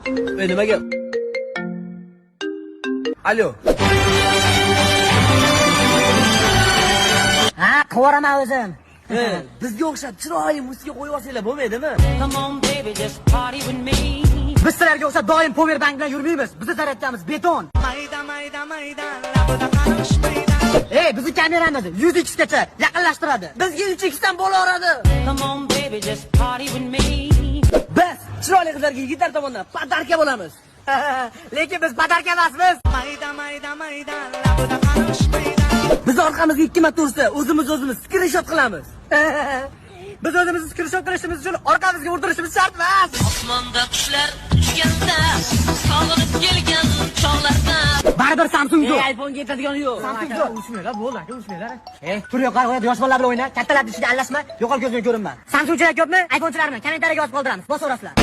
Nimaga? Alo. Ha, qovaraman o'zim. Bizga o'xshab chiroyli musiqa qo'yib olsanglar bo'lmaydimi? Come on, baby, just party with me. Biz sizlarga o'xshab doim powerbank bilan yurmaymiz. Biz zaryadkamiz beton. Bizni kameramiz 100x gacha yaqinlashtiradi. Bizga 3x dan bo'laveradi. Come on, baby, just party with me. Biz chiroyli qizlarga yigitlar tomonidan podarka bo'lamiz. Lekin biz podarka emasmiz. Biz orqamizga 2 marta ursa, o'zimiz screenshot qilamiz. Biz o'zimizni screenshot qilishimiz uchun orqamizga urdirishimiz shart emas. Osmonda qushlar uchganda, sog'inib kelgan chog'larda. Baribir Samsung yo'q. iPhone'ga yetadigani yo'q. Samsung yo'q. Ushmaylar, bo'ldi aka, ushmaylar. Tur yo'qar qo'yadi, yosh bolalar bilan o'yna. Kattalar ishiga aralashma, yo'qol ko'zga ko'rinma. Samsungchilar ko'pmi? iPhone'chilarmi? Kommentariyaga yozib qoldiramiz. Bosaverasizlar.